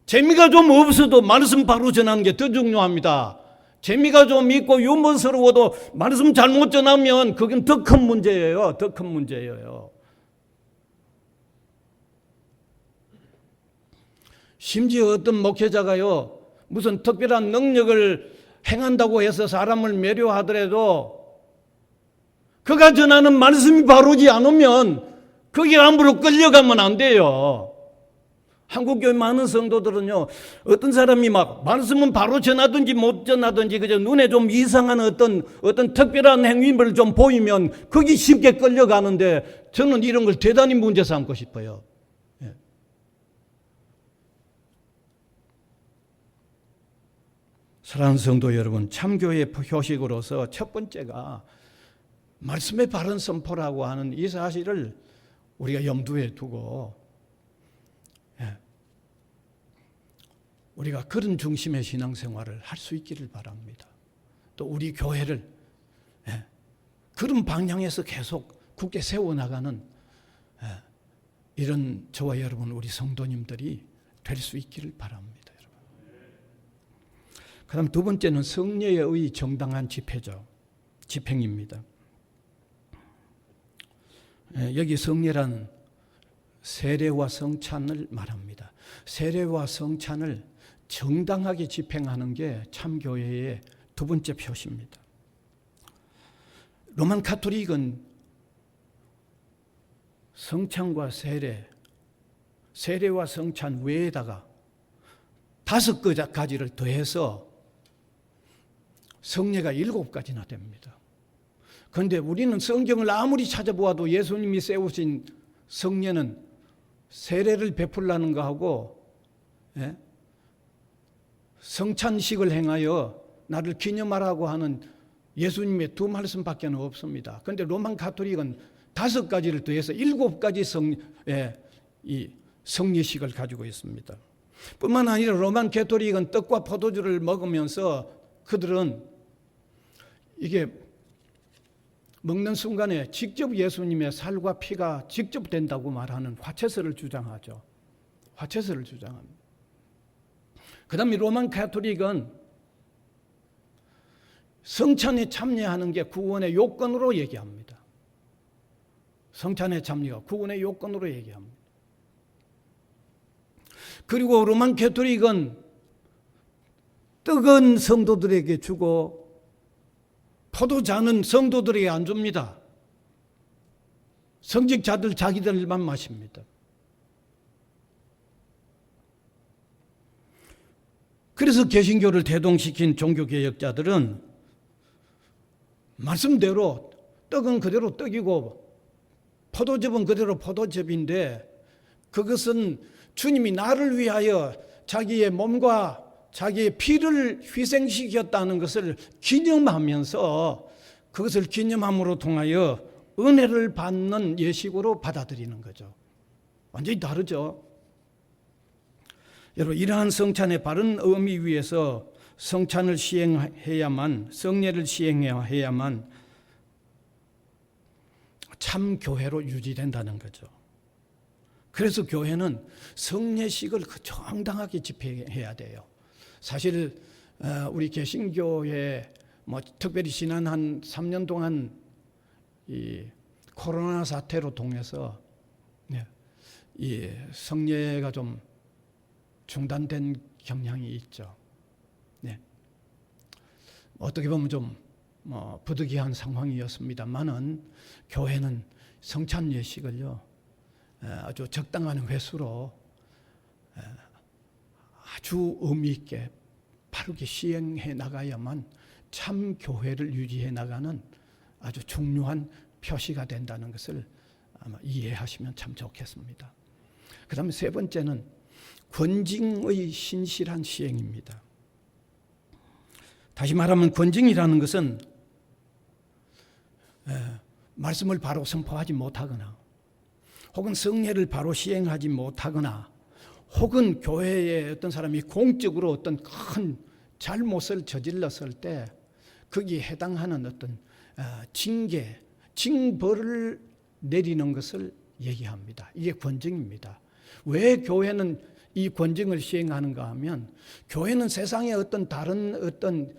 재미가 좀 없어도 말씀 바로 전하는 게 더 중요합니다. 재미가 좀 있고 유머스러워도 말씀 잘못 전하면 그건 더 큰 문제예요. 더 큰 문제예요. 심지어 어떤 목회자가요, 무슨 특별한 능력을 행한다고 해서 사람을 매료하더라도 그가 전하는 말씀이 바로지 않으면 거기에 함부로 끌려가면 안 돼요. 한국교회 많은 성도들은요, 어떤 사람이 막 말씀은 바로 전하든지 못 전하든지 그저 눈에 좀 이상한 어떤 특별한 행위를 좀 보이면 거기 쉽게 끌려가는데, 저는 이런 걸 대단히 문제 삼고 싶어요. 예. 사랑하는 성도 여러분, 참교회의 표식으로서 첫 번째가 말씀의 바른 선포라고 하는 이 사실을 우리가 염두에 두고, 우리가 그런 중심의 신앙생활을 할 수 있기를 바랍니다. 또 우리 교회를 그런 방향에서 계속 굳게 세워나가는 이런 저와 여러분 우리 성도님들이 될 수 있기를 바랍니다. 여러분. 그다음 두 번째는 성례의 정당한 집행입니다. 여기 성례란 세례와 성찬을 말합니다. 세례와 성찬을 정당하게 집행하는 게 참교회의 두 번째 표시입니다. 로만 가톨릭은 성찬과 세례와 성찬 외에다가 5가지를 더해서 성례가 7가지나 됩니다. 그런데 우리는 성경을 아무리 찾아보아도 예수님이 세우신 성례는 세례를 베풀라는 거하고 성찬식을 행하여 나를 기념하라고 하는 예수님의 2 말씀밖에 없습니다. 그런데 로만 가톨릭은 5가지를 더해서 7가지 성례식을 가지고 있습니다. 뿐만 아니라 로만 가톨릭은 떡과 포도주를 먹으면서 그들은 이게 먹는 순간에 직접 예수님의 살과 피가 직접 된다고 말하는 화채설을 주장하죠. 화채설을 주장합니다. 그 다음에 로만 가톨릭은 성찬에 참여하는 게 구원의 요건으로 얘기합니다. 성찬에 참여가 구원의 요건으로 얘기합니다. 그리고 로만 가톨릭은 떡은 성도들에게 주고 포도잔은 성도들에게 안 줍니다. 성직자들 자기들만 마십니다. 그래서 개신교를 대동시킨 종교개혁자들은 말씀대로 떡은 그대로 떡이고 포도즙은 그대로 포도즙인데, 그것은 주님이 나를 위하여 자기의 몸과 자기의 피를 희생시켰다는 것을 기념하면서 그것을 기념함으로 통하여 은혜를 받는 예식으로 받아들이는 거죠. 완전히 다르죠. 여러분, 이러한 성찬의 바른 의미 위에서 성찬을 시행해야만, 성례를 시행해야만 참 교회로 유지된다는 거죠. 그래서 교회는 성례식을 정당하게 집행해야 돼요. 사실 우리 개신교회 특별히 지난 한 3년 동안 이 코로나 사태로 통해서 이 성례가 좀 중단된 경향이 있죠. 어떻게 보면 좀 부득이한 상황이었습니다만은 교회는 성찬 예식을요 아주 적당한 횟수로 아주 의미 있게 바르게 시행해 나가야만 참 교회를 유지해 나가는 아주 중요한 표시가 된다는 것을 아마 이해하시면 참 좋겠습니다. 그 다음에 세 번째는 권징의 신실한 시행입니다. 다시 말하면 권징이라는 것은 말씀을 바로 선포하지 못하거나 혹은 성례를 바로 시행하지 못하거나 혹은 교회에 어떤 사람이 공적으로 어떤 큰 잘못을 저질렀을 때 거기에 해당하는 어떤 징계, 징벌을 내리는 것을 얘기합니다. 이게 권징입니다. 왜 교회는 이 권징을 시행하는가 하면 교회는 세상의 어떤 다른 어떤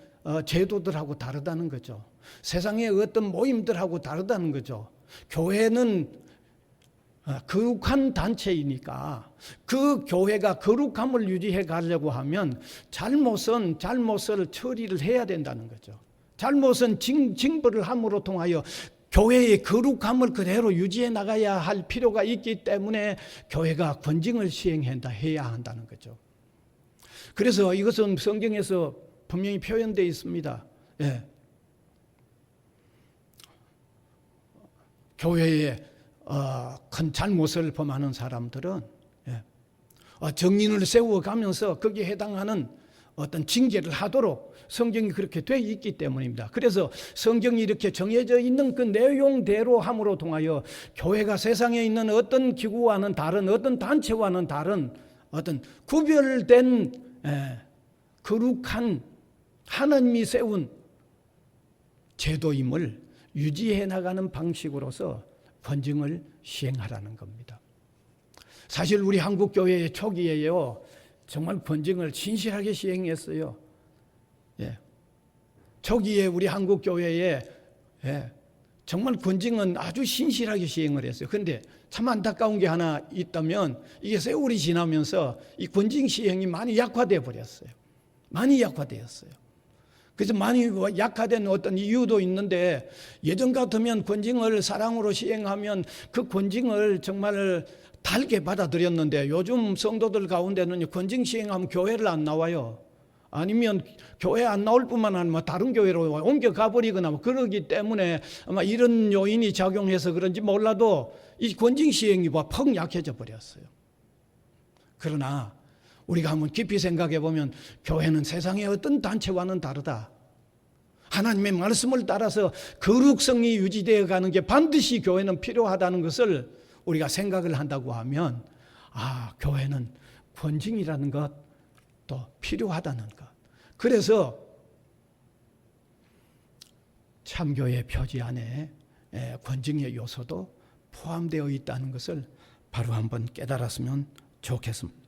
제도들하고 다르다는 거죠. 세상의 어떤 모임들하고 다르다는 거죠. 교회는 거룩한 단체이니까 그 교회가 거룩함을 유지해 가려고 하면 잘못을 처리를 해야 된다는 거죠. 잘못은 징벌을 함으로 통하여 교회의 거룩함을 그대로 유지해 나가야 할 필요가 있기 때문에 교회가 권징을 시행해야 한다는 거죠. 그래서 이것은 성경에서 분명히 표현되어 있습니다. 교회에 큰 잘못을 범하는 사람들은 정인을 세워가면서 거기에 해당하는 어떤 징계를 하도록 성경이 그렇게 돼 있기 때문입니다. 그래서 성경이 이렇게 정해져 있는 그 내용대로 함으로 통하여 교회가 세상에 있는 어떤 기구와는 다른 어떤 단체와는 다른 어떤 구별된 거룩한 하나님이 세운 제도임을 유지해 나가는 방식으로서 권징을 시행하라는 겁니다. 사실 우리 한국 교회의 초기에요 정말 권징을 신실하게 시행했어요. 초기에 우리 한국 교회에 정말 권징은 아주 신실하게 시행을 했어요. 그런데 참 안타까운 게 하나 있다면 이게 세월이 지나면서 이 권징 시행이 많이 약화되어 버렸어요. 많이 약화되었어요. 그래서 많이 약화된 어떤 이유도 있는데 예전 같으면 권징을 사랑으로 시행하면 그 권징을 정말 달게 받아들였는데 요즘 성도들 가운데는 권징 시행하면 교회를 안 나와요. 아니면 교회 안 나올 뿐만 아니라 다른 교회로 옮겨가 버리거나 그러기 때문에 아마 이런 요인이 작용해서 그런지 몰라도 이 권징 시행이 퍽 약해져 버렸어요. 그러나 우리가 한번 깊이 생각해 보면 교회는 세상의 어떤 단체와는 다르다. 하나님의 말씀을 따라서 거룩성이 유지되어 가는 게 반드시 교회는 필요하다는 것을 우리가 생각을 한다고 하면 교회는 권징이라는 것도 필요하다는 것. 그래서 참교회 표지 안에 권징의 요소도 포함되어 있다는 것을 바로 한번 깨달았으면 좋겠습니다.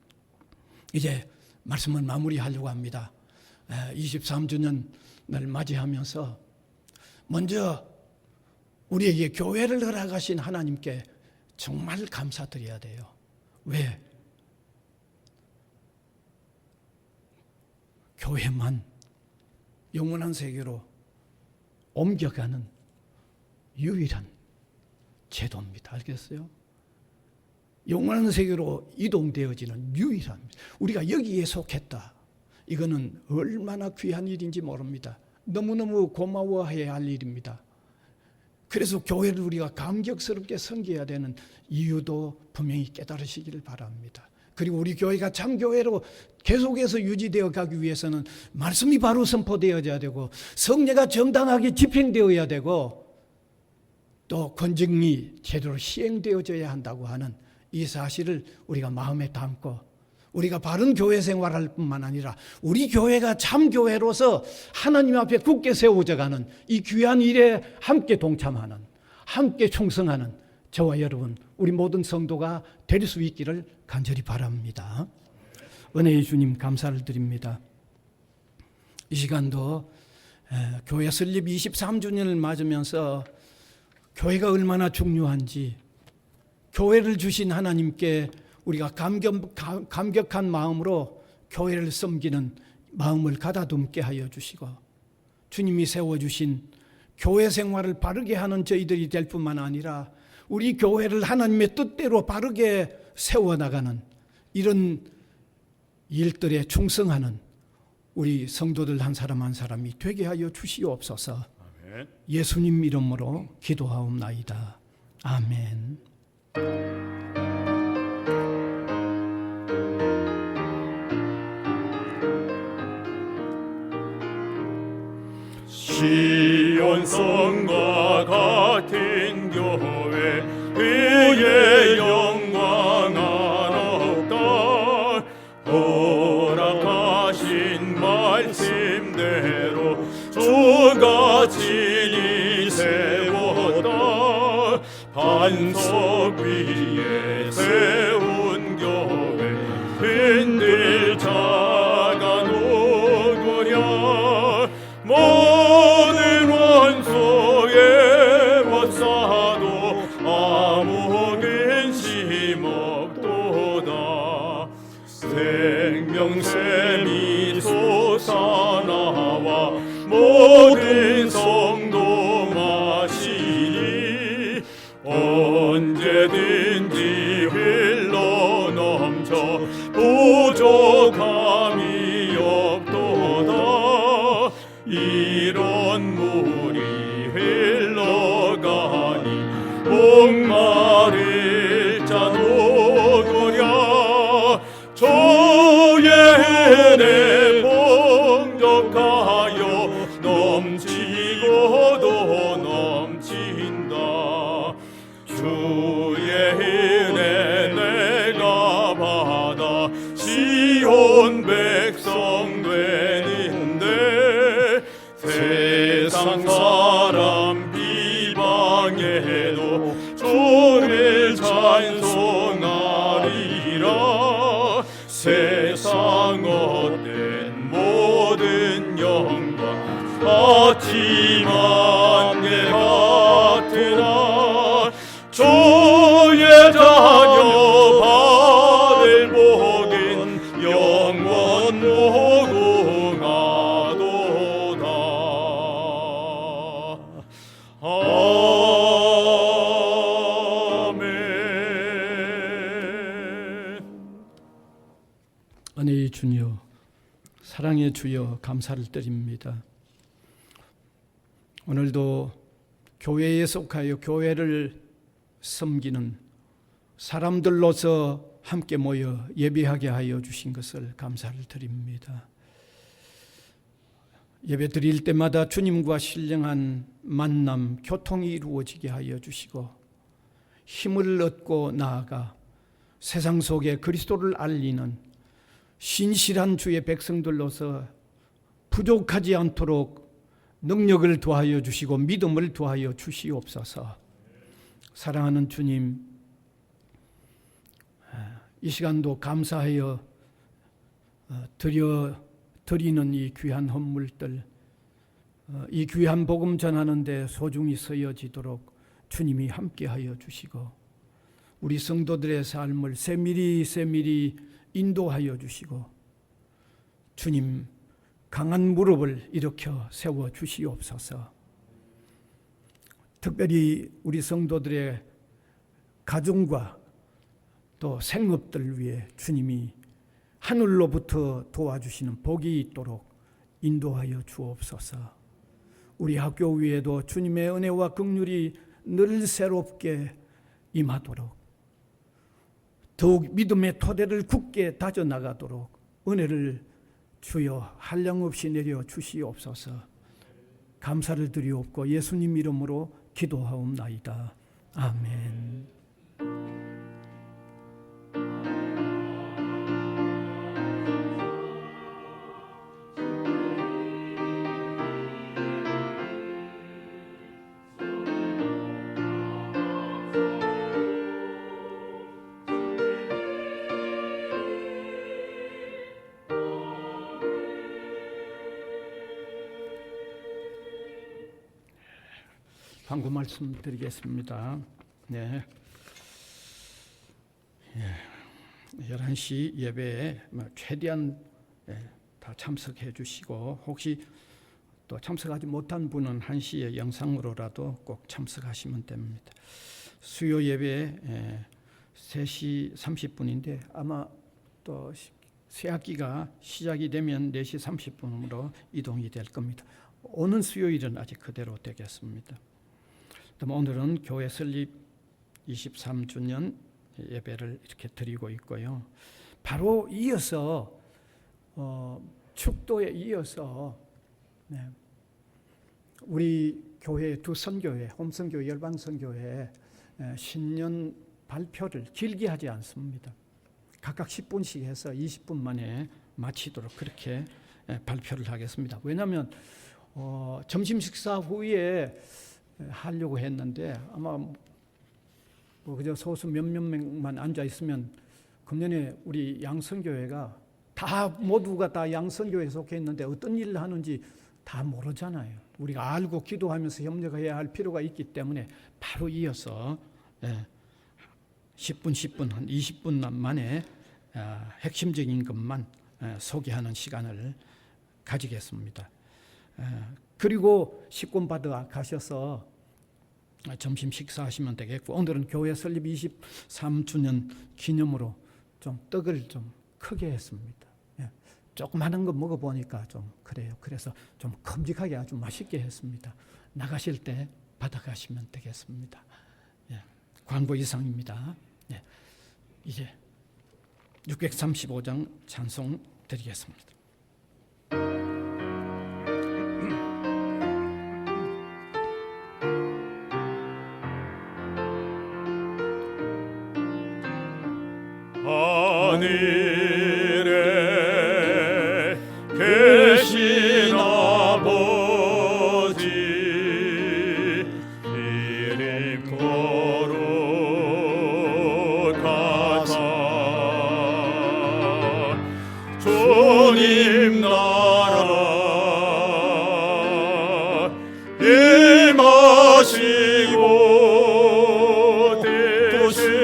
이제 말씀을 마무리하려고 합니다. 23주년을 맞이하면서 먼저 우리에게 교회를 허락하신 하나님께 정말 감사드려야 돼요. 왜? 교회만 영원한 세계로 옮겨가는 유일한 제도입니다. 알겠어요? 영원한 세계로 이동되어지는 유일한, 우리가 여기에 속했다. 이거는 얼마나 귀한 일인지 모릅니다. 너무너무 고마워해야 할 일입니다. 그래서 교회를 우리가 감격스럽게 섬겨야 되는 이유도 분명히 깨달으시기를 바랍니다. 그리고 우리 교회가 참 교회로 계속해서 유지되어 가기 위해서는 말씀이 바로 선포되어야 되고 성례가 정당하게 집행되어야 되고 또 권징이 제대로 시행되어져야 한다고 하는 이 사실을 우리가 마음에 담고 우리가 바른 교회 생활할 뿐만 아니라 우리 교회가 참 교회로서 하나님 앞에 굳게 세워져 가는 이 귀한 일에 함께 동참하는, 함께 충성하는 저와 여러분, 우리 모든 성도가 될 수 있기를 간절히 바랍니다. 은혜의 주님 감사를 드립니다. 이 시간도 교회 설립 23주년을 맞으면서 교회가 얼마나 중요한지, 교회를 주신 하나님께 우리가 감격한 마음으로 교회를 섬기는 마음을 가다듬게 하여 주시고, 주님이 세워주신 교회 생활을 바르게 하는 저희들이 될 뿐만 아니라 우리 교회를 하나님의 뜻대로 바르게 세워나가는 이런 일들에 충성하는 우리 성도들 한 사람 한 사람이 되게 하여 주시옵소서. 아멘. 예수님 이름으로 기도하옵나이다. 아멘. 시온성과 같은 교회, 그의 영광 한없다. 허락하신 말씀대로 주가 진히 세웠다. 반석 위에 세운 교회, 흔들 자가 누구랴. 모든 원수의 못사도 아무 근심 없도다. 생명샘이 솟아나와 모든 성도 마시니 언제든지 흘러넘쳐 부족함이 없도다. 이런 물이 흘러가니 목마를 자 누구랴. 주의 은혜 풍족하여 넘치고도 넘친다. 주의 은혜 내가 받아 시온 백성 되는데, 세상 사람 비방해도 주를 찬송하리라. 세상 얻는 모든 영광 하지만 내 같으나, 주의 자녀 받을 복은 영원 무궁하도다. 아멘. 은혜의 주여, 사랑의 주여, 감사를 드립니다. 오늘도 교회에 속하여 교회를 섬기는 사람들로서 함께 모여 예배하게 하여 주신 것을 감사를 드립니다. 예배 드릴 때마다 주님과 신령한 만남, 교통이 이루어지게 하여 주시고, 힘을 얻고 나아가 세상 속에 그리스도를 알리는 신실한 주의 백성들로서 부족하지 않도록 능력을 더하여 주시고 믿음을 더하여 주시옵소서. 사랑하는 주님, 이 시간도 감사하여 드리는 이 귀한 헌물들, 이 귀한 복음 전하는 데 소중히 쓰여지도록 주님이 함께하여 주시고, 우리 성도들의 삶을 세밀히 인도하여 주시고, 주님 강한 무릎을 일으켜 세워 주시옵소서. 특별히 우리 성도들의 가정과 또 생업들 위해 주님이 하늘로부터 도와주시는 복이 있도록 인도하여 주옵소서. 우리 학교 위에도 주님의 은혜와 긍휼이 늘 새롭게 임하도록, 더욱 믿음의 토대를 굳게 다져나가도록 은혜를 주여 한량없이 내려 주시옵소서. 감사를 드리옵고 예수님 이름으로 기도하옵나이다. 아멘. 방구 말씀드리겠습니다. 네. 11시 예배에 최대한 다 참석해 주시고, 혹시 또 참석하지 못한 분은 1시에 영상으로라도 꼭 참석하시면 됩니다. 수요 예배에 3시 30분인데 아마 또 새학기가 시작이 되면 4시 30분으로 이동이 될 겁니다. 오는 수요일은 아직 그대로 되겠습니다. 오늘은 교회 설립 23주년 예배를 이렇게 드리고 있고요. 바로 이어서 축도에 이어서 우리 교회 두 선교회, 홈선교회, 열방선교회 신년 발표를 길게 하지 않습니다. 각각 10분씩 해서 20분 만에 마치도록 그렇게 발표를 하겠습니다. 왜냐하면 점심 식사 후에 하려고 했는데 아마 그저 소수 몇몇 명만 앉아 있으면 금년에 우리 양선교회가 모두가 다 양선교회에 속해 있는데 어떤 일을 하는지 다 모르잖아요. 우리가 알고 기도하면서 협력해야 할 필요가 있기 때문에 바로 이어서 10분 한 20분 만에 핵심적인 것만 소개하는 시간을 가지겠습니다. 그리고 식권 받아 가셔서 점심 식사하시면 되겠고, 오늘은 교회 설립 23주년 기념으로 좀 떡을 좀 크게 했습니다. 조그마한 거 먹어보니까 좀 그래요. 그래서 좀 큼직하게 아주 맛있게 했습니다. 나가실 때 받아가시면 되겠습니다. 광고 이상입니다. 이제 635장 찬송 드리겠습니다. 하늘에 계신 아버지 이름 거룩하사 주님 나라 임하시고 뜻을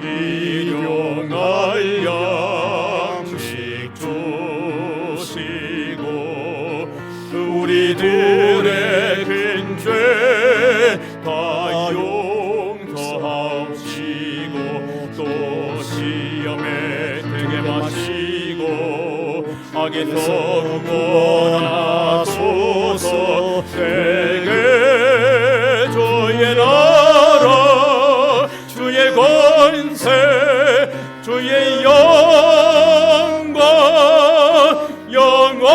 일용할 양식 주시고 우리들의 큰 죄 다 용서하시고 또 시험에 들게 마시고 악에서 구원하소서. 내게 주의 나라 주의 권세 주의 영광 영원히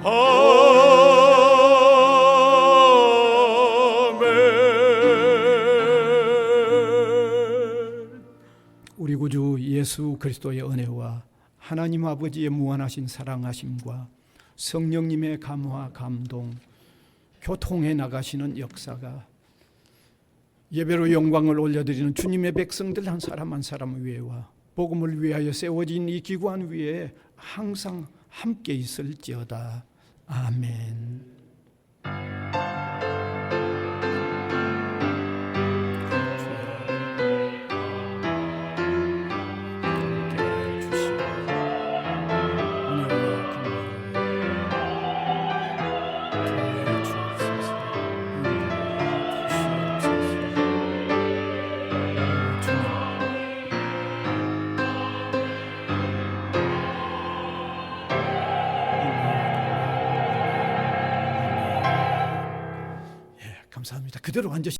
아멘. 우리 구주 예수 그리스도의 은혜와 하나님 아버지의 무한하신 사랑하심과 성령님의 감화 감동, 교통해 나가시는 역사가 예배로 영광을 올려드리는 주님의 백성들 한 사람 한 사람 위에와 복음을 위하여 세워진 이 기관 위에 항상 함께 있을지어다. 아멘. 감사합니다. 그대로 앉으시